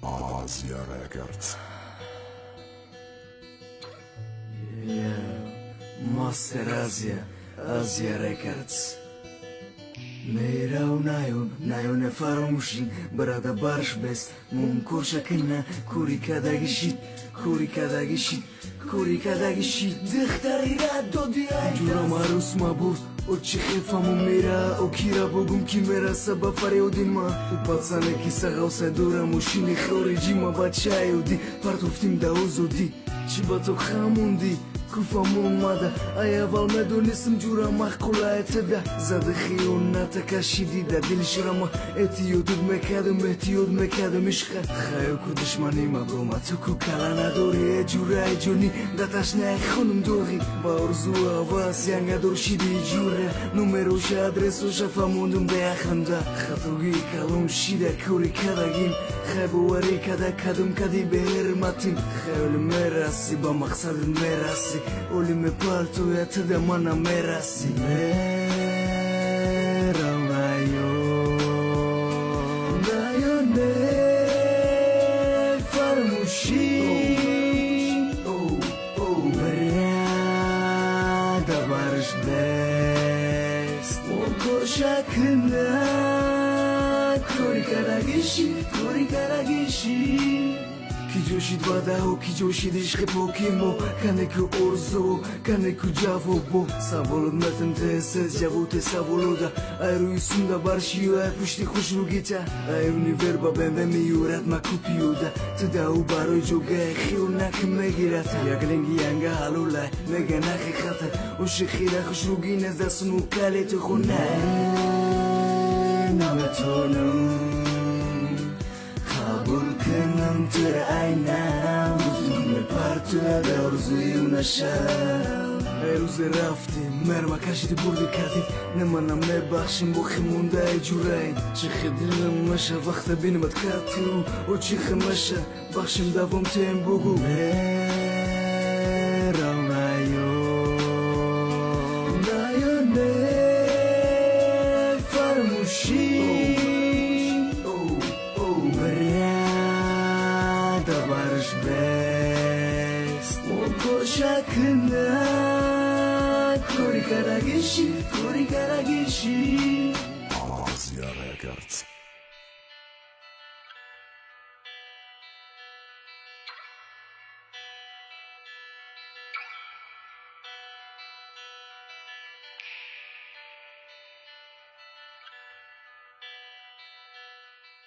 Asia Records. Yeah, Master Asia Records. Neirau nayon farmushin brada barsh best mum kurshakina kurikada gishit diktarira dodi ay jura marus mabus ochi khifa mumira okira bogum kimera sabafare odinma upatsane kisagausa dura mushini khorijima bachayudi partuftim da uzodi chibato khamundi كوفا ماذا أيا بالمدون اسم جورا مخكولا اتدا زاد خيونا تكاشيديدا دل شرما اتيود مكادم مشخه خايو كودش ماني مبروما تكو كالانا دوري جورا جوني داتاشنا خونم دوغي باورزو آواز يانگا دورشيدي جورا نومروش ادرسو شفاموندم بيخندا خطوغي كالوم شيدا كوري كداگين خيبو وري كدا كدم كدي بهرماتين خيول مراسي بمقصد مراسي Oli me parto ya tada mana merasi Mera Nayo ne farmushi Berada barış dest Moko şakına Kori karagishi Kijoshi dvadaho, kijoshi dishke pokimo Kaneku orzo, kaneku javobo Savolod metem teses, javute savoloda Ayru isunda barshiyo, ay pushti khushrugita Ayru verba bende miyurat makupiyuda Tadau baroy joga, khil nak megirata Yaglengi yanga halulay, mega nakhi khata Ushi khila khushrugin ez dasnu kalete khunay Nametonum Bulkanım tır aynam Uzun partu da orzuyu naşam Eruze raftim merma kaşidi burdi katif Nemana me bakşim bu khimunda ejurayn Çikhidilım maşa vakta benim atkatim O çikhi maşa bakşim davom tem bugu Merav Nayo ne farmushi Barış best Moko şakına Kori karagishi Asia Records.